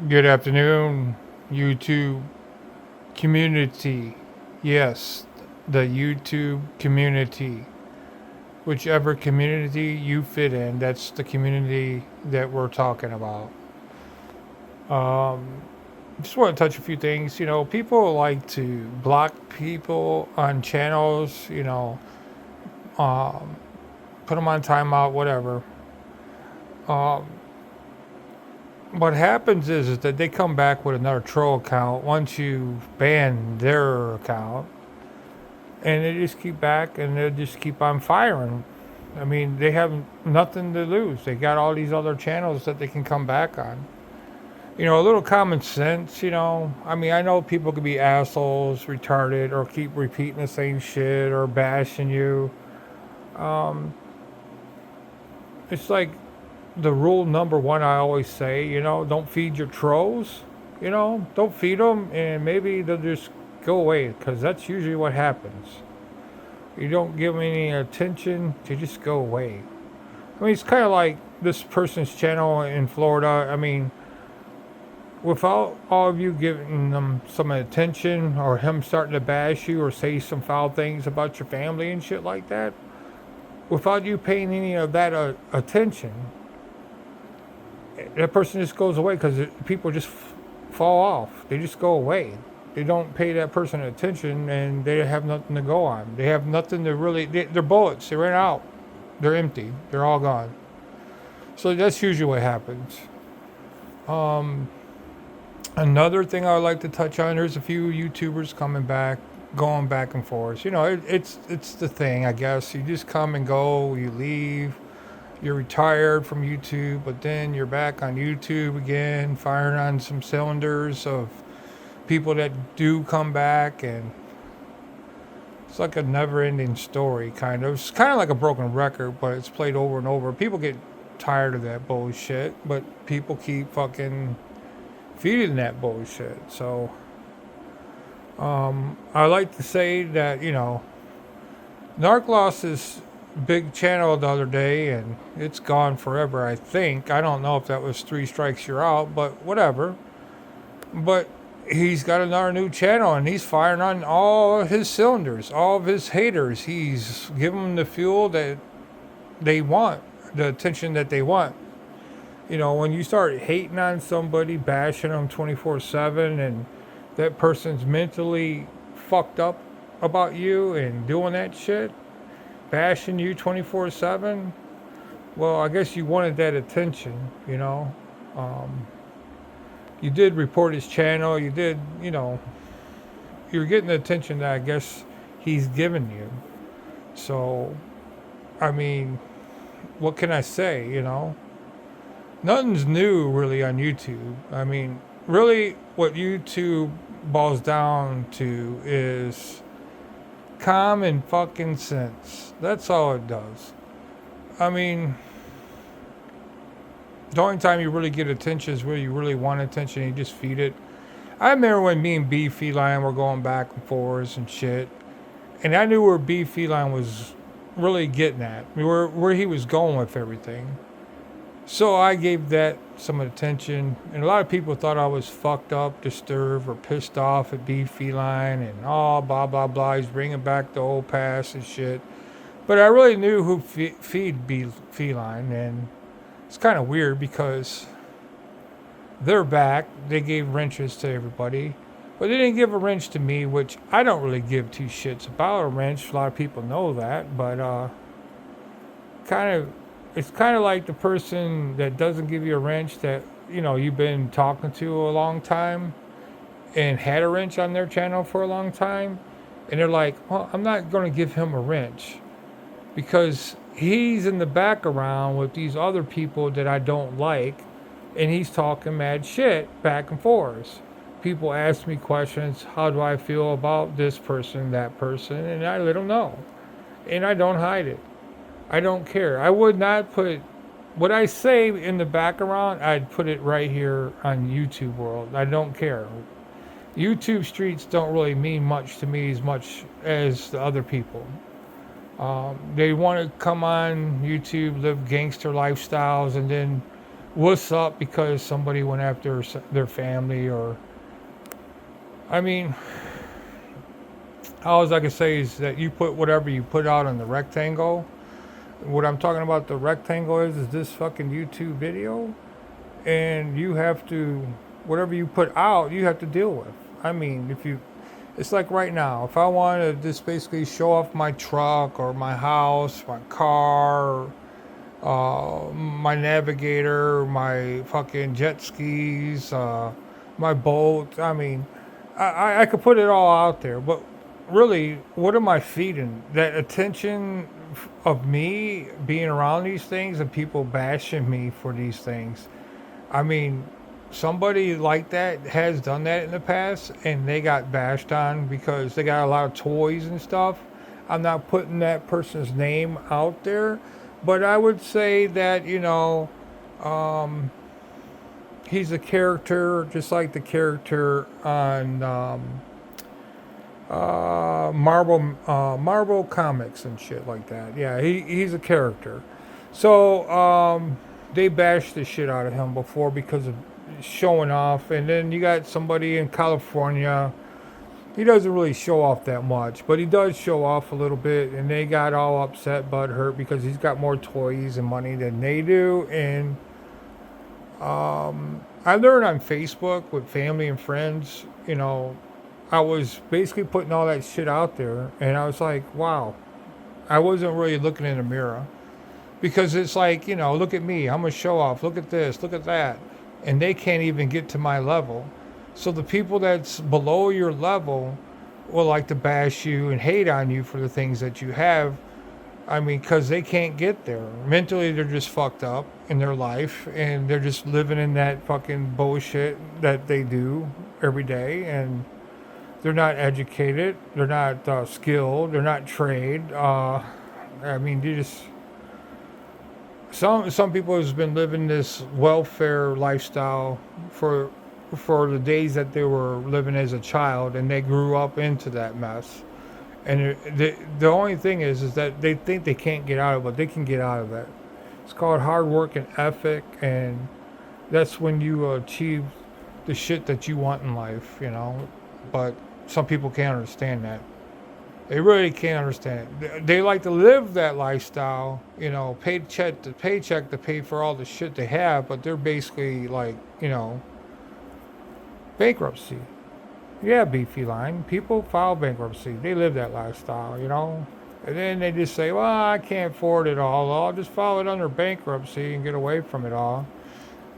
Good afternoon, YouTube community. Yes, the YouTube community. Whichever community you fit in, that's the community that we're talking about. Um, just want to touch a few things. People like to block people on channels, um, put them on timeout, whatever. Um, what happens is that they come back with another troll account once you ban their account, and they just keep back and they just keep on firing. I mean, they have nothing to lose. They got all these other channels that they can come back on. A little common sense, I mean, I know people could be assholes, retarded, or keep repeating the same shit or bashing you. Um, it's like the rule number one I always say, don't feed your trolls. Don't feed them, and maybe they'll just go away, because that's usually what happens. You don't give them any attention, they just go away. I mean, it's kind of like this person's channel in Florida. I mean, without all of you giving them some attention, or him starting to bash you or say some foul things about your family and shit like that, without you paying any of that attention, that person just goes away, because people just fall off. They just go away. They don't pay that person attention, and they have nothing to go on. They have nothing to really. They're bullets. They ran out. They're empty. They're all gone. So that's usually what happens. Um, Another thing I would like to touch on. There's a few YouTubers coming back, going back and forth. It's the thing. I guess you just come and go. You leave. You're retired from YouTube, but then you're back on YouTube again, firing on some cylinders of people that do come back, and it's like a never-ending story, kind of. It's kind of like a broken record, but it's played over and over. People get tired of that bullshit, but people keep fucking feeding that bullshit. So, I like to say that Narc lost his big channel the other day, and it's gone forever. I think. I don't know if that was three strikes you're out, but whatever. But he's got another new channel, and he's firing on all of his cylinders, all of his haters. He's giving them the fuel that they want, the attention that they want. When you start hating on somebody, bashing them 24/7, and that person's mentally fucked up about you and doing that shit, bashing you 24/7, well, I guess you wanted that attention. Um, you did report his channel. You did, you're getting the attention that I guess he's given you. So, I mean, what can I say? Nothing's new really on YouTube. I mean, really, what YouTube boils down to is common fucking sense. That's all it does. I mean, the only time you really get attention is where you really want attention and you just feed it. I remember when me and B Feline were going back and forth and shit, and I knew where B Feline was really getting at, where he was going with everything. So I gave that some attention, and a lot of people thought I was fucked up, disturbed, or pissed off at B Feline, and blah blah blah. He's bringing back the old past and shit. But I really knew who feed B Feline, and it's kind of weird because they're back. They gave wrenches to everybody, but they didn't give a wrench to me, which I don't really give two shits about a wrench. A lot of people know that, but kind of, it's kind of like the person that doesn't give you a wrench that you've been talking to a long time and had a wrench on their channel for a long time, and they're like, well, I'm not going to give him a wrench because he's in the background with these other people that I don't like, and he's talking mad shit back and forth. People ask me questions, how do I feel about this person, that person, and I let them know. And I don't hide it. I don't care. I would not put what I say in the background, I'd put it right here on YouTube world. I don't care. YouTube streets don't really mean much to me as much as the other people. They want to come on YouTube, live gangster lifestyles, and then what's up because somebody went after their family, or I mean, all I can say is that you put whatever you put out on the rectangle. What I'm talking about the rectangle is this fucking YouTube video, and you have to, whatever you put out, you have to deal with. I mean, if you, it's like right now, if I want to just basically show off my truck or my house, my car, my navigator, my fucking jet skis, my boat. I mean, I could put it all out there, but really, what am I feeding? That attention of me being around these things and people bashing me for these things. I mean, somebody like that has done that in the past and they got bashed on because they got a lot of toys and stuff. I'm not putting that person's name out there, but I would say that, um, he's a character just like the character on Marvel comics and shit like that. Yeah, he's a character. So they bashed the shit out of him before because of showing off. And then you got somebody in California. He doesn't really show off that much, but he does show off a little bit. And they got all upset, butthurt, because he's got more toys and money than they do. And I learned on Facebook with family and friends, I was basically putting all that shit out there, and I was like, wow, I wasn't really looking in the mirror because it's like, look at me, I'm a show off, look at this, look at that, and they can't even get to my level. So the people that's below your level will like to bash you and hate on you for the things that you have. I mean, because they can't get there. Mentally, they're just fucked up in their life, and they're just living in that fucking bullshit that they do every day, and they're not educated, they're not skilled, they're not trained. I mean, they just some people has been living this welfare lifestyle for the days that they were living as a child, and they grew up into that mess. And the only thing is that they think they can't get out of it. They can get out of it. It's called hard work and ethic, and that's when you achieve the shit that you want in life, But some people can't understand that. They really can't understand it. They like to live that lifestyle, paycheck to paycheck to pay for all the shit they have, but they're basically like, bankruptcy. Yeah, beefy line. People file bankruptcy. They live that lifestyle. And then they just say, well, I can't afford it all. I'll just file it under bankruptcy and get away from it all.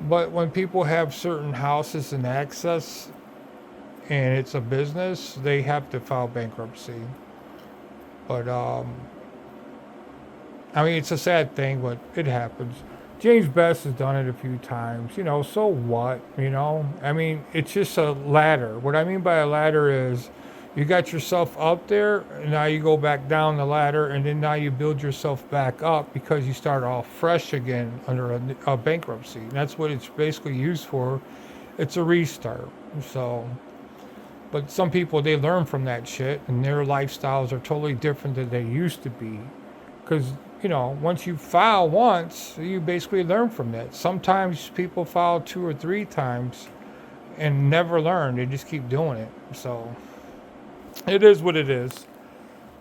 But when people have certain houses and access and it's a business, they have to file bankruptcy. But, I mean, it's a sad thing, but it happens. James Best has done it a few times, so what, I mean, it's just a ladder. What I mean by a ladder is you got yourself up there, and now you go back down the ladder, and then now you build yourself back up because you start off fresh again under a bankruptcy. And that's what it's basically used for. It's a restart. So, but some people, they learn from that shit, and their lifestyles are totally different than they used to be. Because, once you file once, you basically learn from that. Sometimes people file 2 or 3 times and never learn. They just keep doing it. So, it is what it is.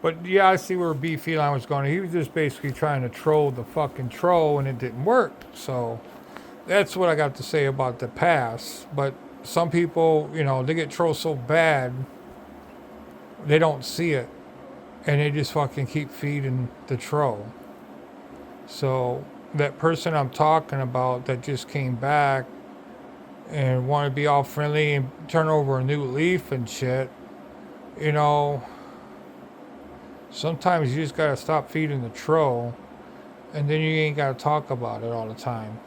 But yeah, I see where B Feline was going. He was just basically trying to troll the fucking troll, and it didn't work. So, that's what I got to say about the past. But some people, they get trolled so bad, they don't see it. And they just fucking keep feeding the troll. So that person I'm talking about that just came back and want to be all friendly and turn over a new leaf and shit, sometimes you just gotta stop feeding the troll, and then you ain't gotta talk about it all the time.